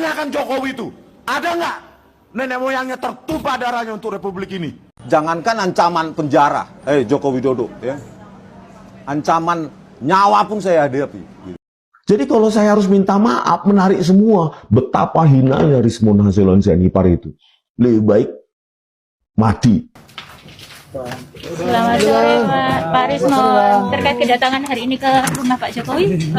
Tanyakan Jokowi itu, ada nggak nenek moyangnya tertumpah darahnya untuk republik ini? Jangankan ancaman penjara, Joko Widodo, ya, ancaman nyawa pun saya hadapi. Jadi kalau saya harus minta maaf, menarik semua, betapa hinanya Rismon Hasilon Sianipar itu. Lebih baik mati. Selamat sore Pak Rismon. Terkait kedatangan hari ini ke rumah Pak Jokowi,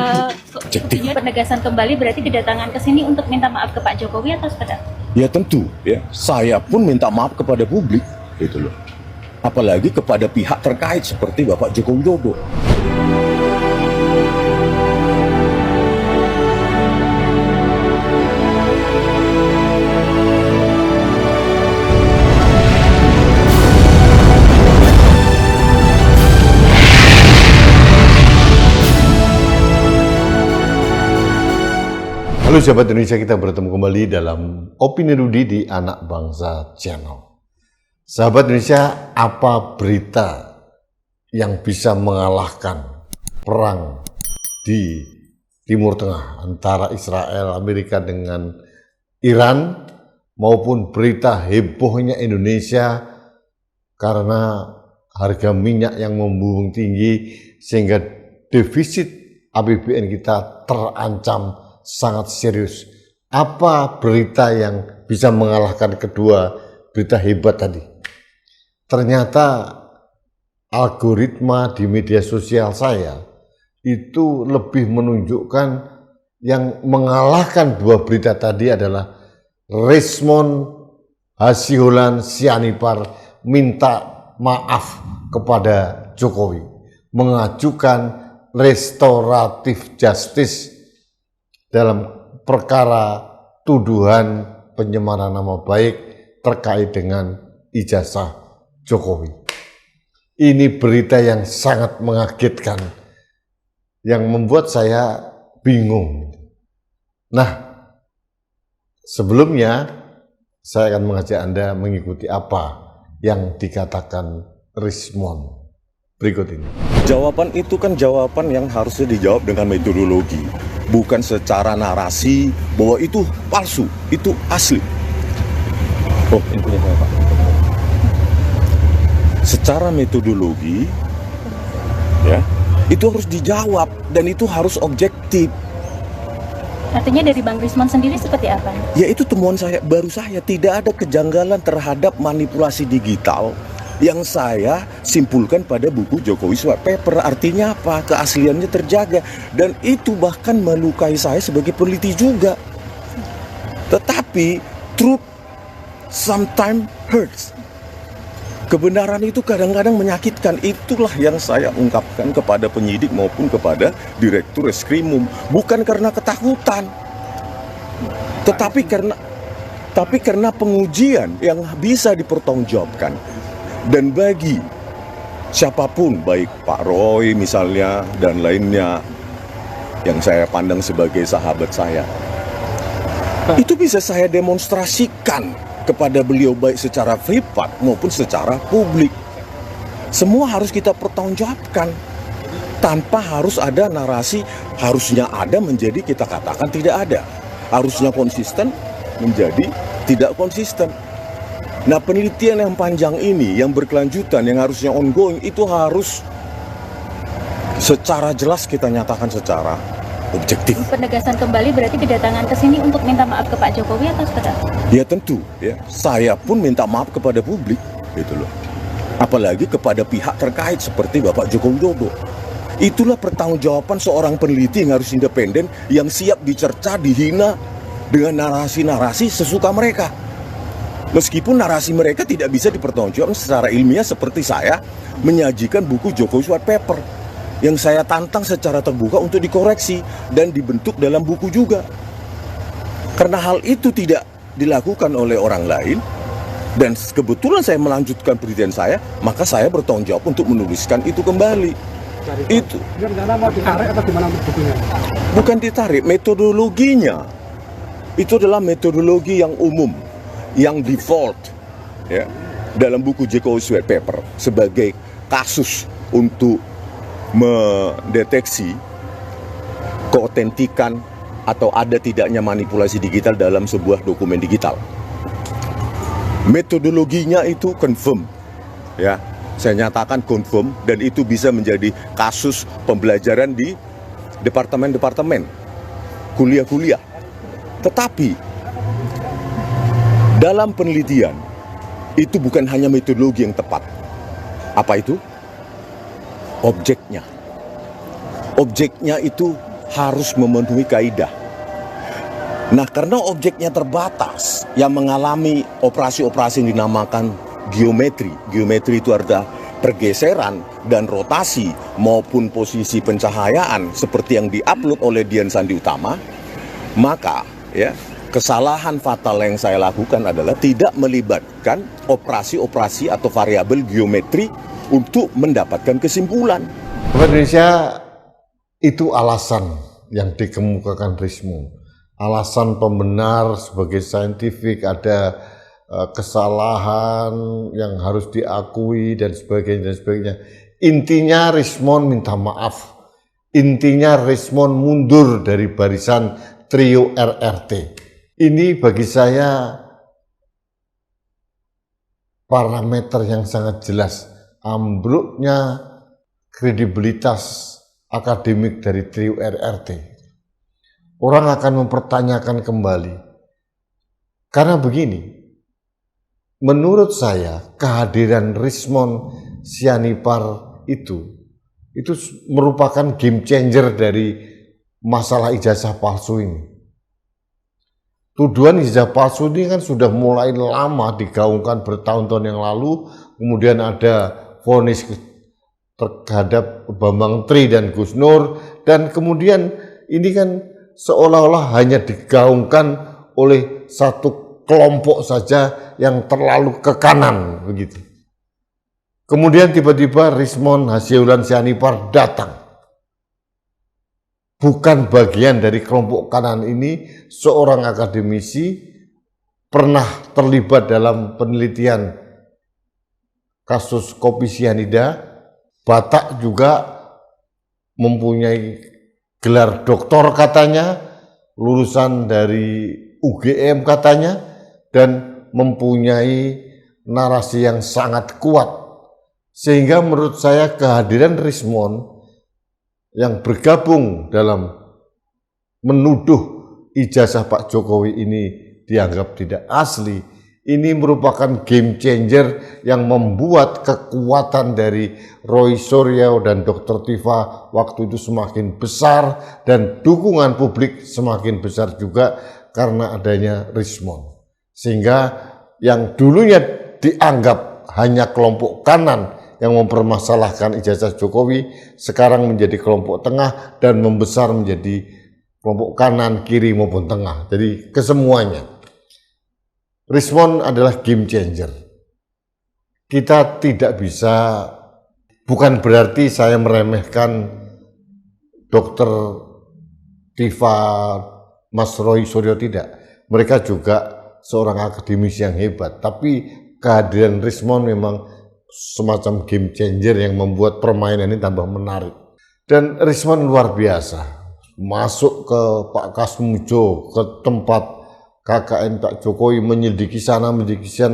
penegasan kembali berarti kedatangan ke sini untuk minta maaf ke Pak Jokowi atau sekedar? Ya tentu, ya. Saya pun minta maaf kepada publik, gitu loh. Apalagi kepada pihak terkait seperti Bapak Joko Widodo. Halo sahabat Indonesia, kita bertemu kembali dalam Opini Rudi di Anak Bangsa Channel. Sahabat Indonesia, apa berita yang bisa mengalahkan perang di Timur Tengah antara Israel, Amerika dengan Iran, maupun berita hebohnya Indonesia karena harga minyak yang membumbung tinggi sehingga defisit APBN kita terancam sangat serius. Apa berita yang bisa mengalahkan kedua berita hebat tadi? Ternyata algoritma di media sosial saya itu lebih menunjukkan yang mengalahkan dua berita tadi adalah Rismon Hasilon Sianipar minta maaf kepada Jokowi, mengajukan restoratif justice dalam perkara tuduhan penyemaran nama baik terkait dengan ijazah Jokowi. Ini berita yang sangat mengagetkan, yang membuat saya bingung. Nah, sebelumnya saya akan mengajak Anda mengikuti apa yang dikatakan Rismon berikut ini. Jawaban itu kan jawaban yang harusnya dijawab dengan metodologi, bukan secara narasi bahwa itu palsu, itu asli. Oh, ini punya saya, Pak. Secara metodologi, ya, itu harus dijawab dan itu harus objektif. Artinya dari Bang Rismon sendiri seperti apa? Ya, itu temuan saya, baru saya. Tidak ada kejanggalan terhadap manipulasi digital yang saya simpulkan pada buku Jokowi White Paper. Artinya apa? Keasliannya terjaga, dan itu bahkan melukai saya sebagai peneliti juga. Tetapi truth sometimes hurts. Kebenaran itu kadang-kadang menyakitkan. Itulah yang saya ungkapkan kepada penyidik maupun kepada Direktur Reskrimum, bukan karena ketakutan, tetapi karena pengujian yang bisa dipertanggungjawabkan. Dan bagi siapapun, baik Pak Roy misalnya dan lainnya yang saya pandang sebagai sahabat saya, itu bisa saya demonstrasikan kepada beliau baik secara privat maupun secara publik. Semua harus kita pertanggungjawabkan tanpa harus ada narasi harusnya ada menjadi kita katakan tidak ada, harusnya konsisten menjadi tidak konsisten. Nah, penelitian yang panjang ini, yang berkelanjutan, yang harusnya ongoing, itu harus secara jelas kita nyatakan secara objektif. Penegasan kembali berarti kedatangan ke sini untuk minta maaf ke Pak Jokowi atau sekedar? Ya tentu, ya. Saya pun minta maaf kepada publik, gitu loh. Apalagi kepada pihak terkait seperti Bapak Joko Widodo. Itulah pertanggungjawaban seorang peneliti yang harus independen, yang siap dicerca, dihina dengan narasi-narasi sesuka mereka. Meskipun narasi mereka tidak bisa dipertanggungjawabkan secara ilmiah, seperti saya menyajikan buku Jokowi White Paper yang saya tantang secara terbuka untuk dikoreksi dan dibentuk dalam buku juga. Karena hal itu tidak dilakukan oleh orang lain dan kebetulan saya melanjutkan penelitian saya, maka saya bertanggung jawab untuk menuliskan itu kembali. Itu mau ditarik atau gimana bukunya? Bukan ditarik, metodologinya itu adalah metodologi yang umum, yang default, ya, dalam buku Jokowi White Paper sebagai kasus untuk mendeteksi keotentikan atau ada tidaknya manipulasi digital dalam sebuah dokumen digital. Metodologinya itu confirm, ya, saya nyatakan confirm, dan itu bisa menjadi kasus pembelajaran di departemen-departemen, kuliah-kuliah. Tetapi dalam penelitian itu bukan hanya metodologi yang tepat. Apa itu? Objeknya. Objeknya itu harus memenuhi kaidah. Nah, karena objeknya terbatas, yang mengalami operasi-operasi yang dinamakan geometri. Geometri itu artinya pergeseran dan rotasi maupun posisi pencahayaan seperti yang diupload oleh Dian Sandi Utama, maka ya, kesalahan fatal yang saya lakukan adalah tidak melibatkan operasi-operasi atau variabel geometri untuk mendapatkan kesimpulan. Indonesia itu alasan yang dikemukakan Rismond. Alasan pembenar sebagai saintifik, ada kesalahan yang harus diakui dan sebagainya dan sebagainya. Intinya Rismond minta maaf. Intinya Rismond mundur dari barisan trio RRT. Ini bagi saya parameter yang sangat jelas ambruknya kredibilitas akademik dari trio RRT. Orang akan mempertanyakan kembali. Karena begini, menurut saya kehadiran Rismond Sianipar itu merupakan game changer dari masalah ijazah palsu ini. Tuduhan ijazah palsu ini kan sudah mulai lama digaungkan bertahun-tahun yang lalu, kemudian ada vonis terhadap Bambang Tri dan Gus Nur, dan kemudian ini kan seolah-olah hanya digaungkan oleh satu kelompok saja yang terlalu ke kanan begitu. Kemudian tiba-tiba Rismond Hasyiulan Sianipar datang. Bukan bagian dari kelompok kanan ini, seorang akademisi pernah terlibat dalam penelitian kasus kopi sianida. Batak juga mempunyai gelar doktor katanya, lulusan dari UGM katanya, dan mempunyai narasi yang sangat kuat. Sehingga menurut saya kehadiran Rismond yang bergabung dalam menuduh ijazah Pak Jokowi ini dianggap tidak asli, ini merupakan game changer yang membuat kekuatan dari Roy Suryo dan Dr. Tifa waktu itu semakin besar, dan dukungan publik semakin besar juga karena adanya Rismond. Sehingga yang dulunya dianggap hanya kelompok kanan yang mempermasalahkan ijazah Jokowi, sekarang menjadi kelompok tengah dan membesar menjadi kelompok kanan, kiri maupun tengah. Jadi kesemuanya. Rismond adalah game changer. Kita tidak bisa, bukan berarti saya meremehkan Dr. Tifa, Mas Roy Suryo, tidak. Mereka juga seorang akademisi yang hebat, tapi kehadiran Rismond memang semacam game changer yang membuat permainan ini tambah menarik. Dan Rismond luar biasa, masuk ke Pak Kasmujo, ke tempat KKN Pak Jokowi, menyelidiki sana,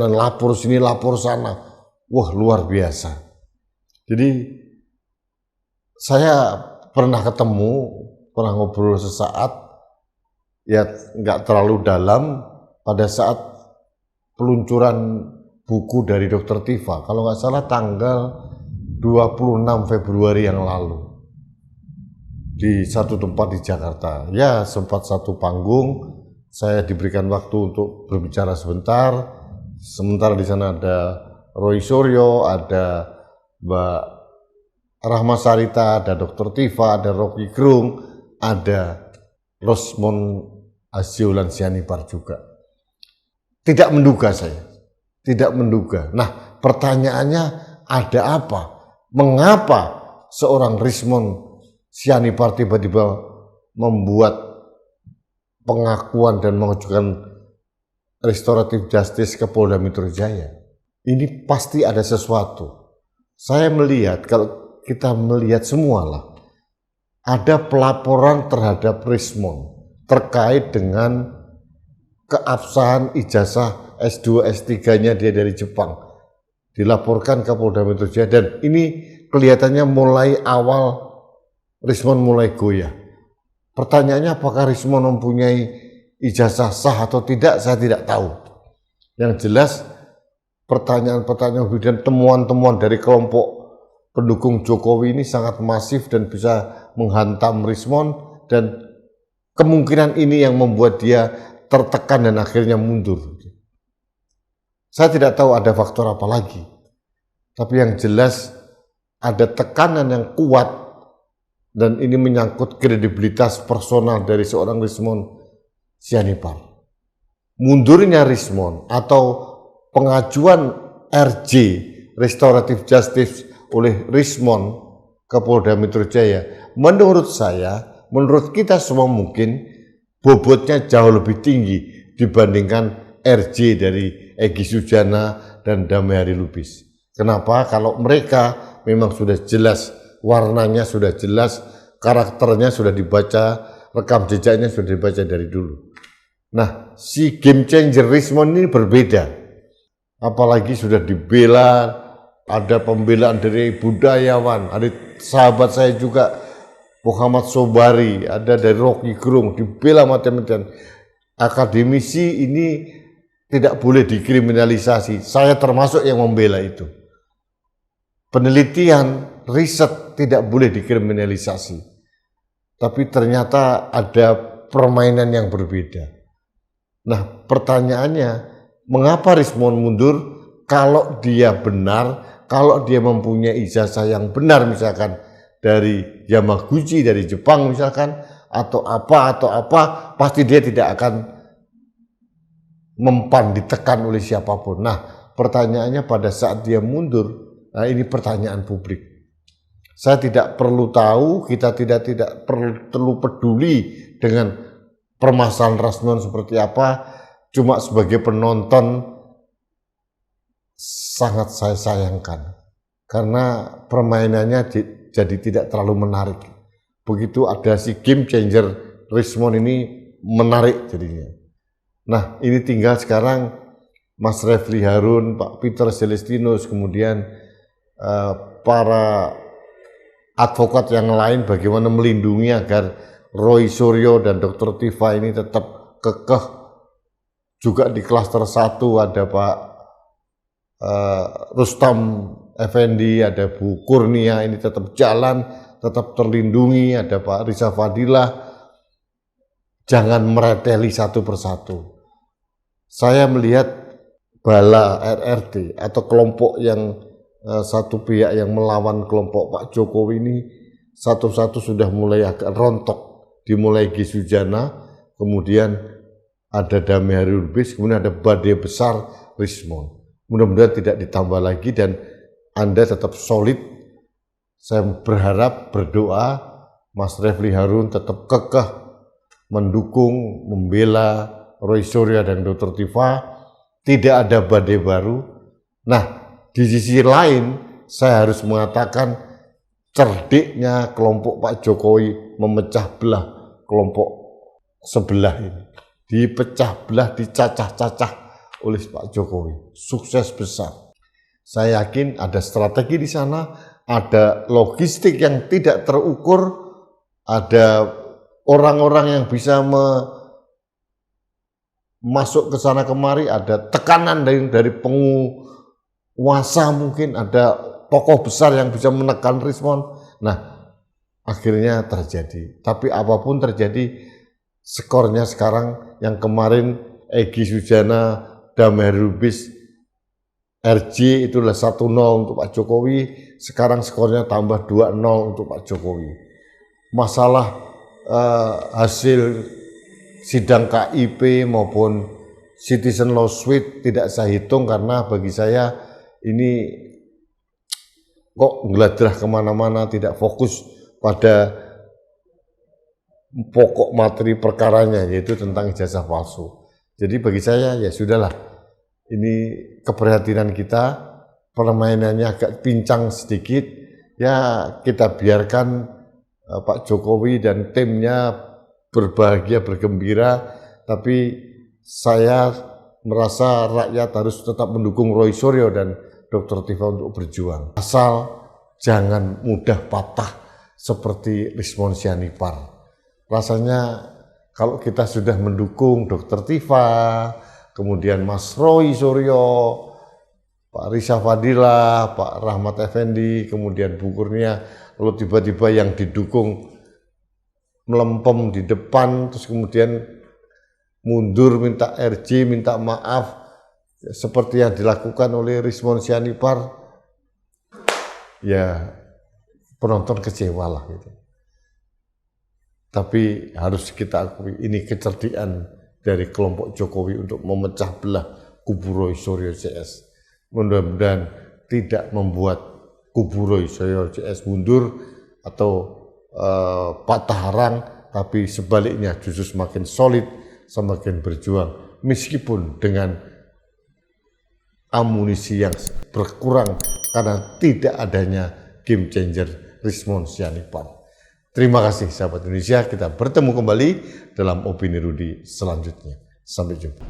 lapor sini, lapor sana. Wah, luar biasa. Jadi saya pernah ketemu, pernah ngobrol sesaat, ya nggak terlalu dalam, pada saat peluncuran buku dari Dr. Tifa, kalau nggak salah tanggal 26 Februari yang lalu, di satu tempat di Jakarta. Ya, sempat satu panggung, saya diberikan waktu untuk berbicara sebentar. Sementara di sana ada Roy Suryo, ada Mbak Rahma Sarita, ada Dr. Tifa, ada Rocky Gerung, ada Rismond Hasyiulan Sianipar juga. Tidak menduga saya, tidak menduga. Nah, pertanyaannya ada apa? Mengapa seorang Rismond Sianipar tiba-tiba membuat pengakuan dan mengajukan restoratif justice ke Polda Metro Jaya? Ini pasti ada sesuatu. Saya melihat, kalau kita melihat semualah, ada pelaporan terhadap Rismond, terkait dengan keabsahan ijazah S2, S3-nya dia dari Jepang. Dilaporkan ke Polda Metro Jaya dan ini kelihatannya mulai awal Rismond mulai goyah. Pertanyaannya apakah Rismond mempunyai ijazah sah atau tidak, saya tidak tahu. Yang jelas pertanyaan-pertanyaan dan temuan-temuan dari kelompok pendukung Jokowi ini sangat masif dan bisa menghantam Rismond, dan kemungkinan ini yang membuat dia tertekan dan akhirnya mundur. Saya tidak tahu ada faktor apa lagi, tapi yang jelas ada tekanan yang kuat dan ini menyangkut kredibilitas personal dari seorang Rismond Sianipar. Mundurnya Rismond atau pengajuan RJ Restoratif Justice oleh Rismond ke Polda Metro Jaya, menurut saya, menurut kita semua mungkin bobotnya jauh lebih tinggi dibandingkan RJ dari Egy Sujana dan Damai Hari Lubis. Kenapa? Kalau mereka memang sudah jelas, warnanya sudah jelas, karakternya sudah dibaca, rekam jejaknya sudah dibaca dari dulu. Nah, si game changer Rismond ini berbeda. Apalagi sudah dibela, ada pembelaan dari budayawan, ada sahabat saya juga Muhammad Sobari, ada dari Rocky Gerung, dibela macam-macam. Akademisi ini tidak boleh dikriminalisasi. Saya termasuk yang membela itu. Penelitian, riset tidak boleh dikriminalisasi. Tapi ternyata ada permainan yang berbeda. Nah, pertanyaannya, mengapa Rismond mundur kalau dia benar, kalau dia mempunyai ijazah yang benar misalkan dari Yamaguchi, dari Jepang misalkan, atau apa, pasti dia tidak akan mempan ditekan oleh siapapun. Nah, pertanyaannya pada saat dia mundur, nah ini pertanyaan publik. Saya tidak perlu tahu, kita tidak perlu peduli dengan permasalahan Rismond seperti apa, cuma sebagai penonton sangat saya sayangkan karena permainannya jadi tidak terlalu menarik. Begitu ada si game changer Rismond ini menarik jadinya. Nah, ini tinggal sekarang Mas Refli Harun, Pak Peter Celestinus, kemudian para advokat yang lain bagaimana melindungi agar Roy Suryo dan Dr. Tifa ini tetap kekeh. Juga di klaster 1 ada Pak Rustam Effendi, ada Bu Kurnia, ini tetap jalan, tetap terlindungi, ada Pak Riza Fadilah. Jangan mereteli satu persatu. Saya melihat bala RRT atau kelompok yang satu pihak yang melawan kelompok Pak Jokowi ini satu-satu sudah mulai agak rontok. Dimulai Egy Sujana, kemudian ada Damai Hari Lubis, kemudian ada badai besar Rismond. Mudah-mudahan tidak ditambah lagi dan Anda tetap solid. Saya berharap, berdoa, Mas Refli Harun tetap kekeh mendukung, membela Roy Suryo dan Dr. Tifa. Tidak ada badai baru. Nah, di sisi lain, saya harus mengatakan cerdiknya kelompok Pak Jokowi memecah belah kelompok sebelah ini. Dipecah belah, dicacah-cacah oleh Pak Jokowi. Sukses besar. Saya yakin ada strategi di sana, ada logistik yang tidak terukur, ada orang-orang yang bisa masuk ke sana kemari, ada tekanan dari penguasa mungkin, ada tokoh besar yang bisa menekan Rismond. Nah, akhirnya terjadi. Tapi apapun terjadi, skornya sekarang yang kemarin Egy Sujana, Damai Hari Lubis, RJ itulah 1-0 untuk Pak Jokowi, sekarang skornya tambah 2-0 untuk Pak Jokowi. Masalah hasil sidang KIP maupun Citizen Law Suite tidak saya hitung karena bagi saya ini kok ngeladrah kemana-mana, tidak fokus pada pokok materi perkaranya, yaitu tentang ijazah palsu. Jadi bagi saya ya sudahlah, ini keprihatinan kita, permainannya agak pincang sedikit, ya kita biarkan Pak Jokowi dan timnya berbahagia, bergembira, tapi saya merasa rakyat harus tetap mendukung Roy Suryo dan Dr. Tifa untuk berjuang. Asal jangan mudah patah seperti Rismon Sianipar. Rasanya kalau kita sudah mendukung Dr. Tifa, kemudian Mas Roy Suryo, Pak Risa Fadila, Pak Rahmat Effendi, kemudian Bu Kurnia, lalu tiba-tiba yang didukung melempem di depan, terus kemudian mundur, minta RJ, minta maaf, seperti yang dilakukan oleh Rismon Sianipar, ya penonton kecewa lah gitu. Tapi harus kita akui, ini kecerdikan dari kelompok Jokowi untuk memecah belah kubu Roy Suryo CS. Mudah-mudahan tidak membuat kubu Roy Suryo CS mundur atau patah arang, tapi sebaliknya justru semakin solid, semakin berjuang, meskipun dengan amunisi yang berkurang karena tidak adanya game changer Rismon Sianipar. Terima kasih sahabat Indonesia, kita bertemu kembali dalam Opini Rudi selanjutnya. Sampai jumpa.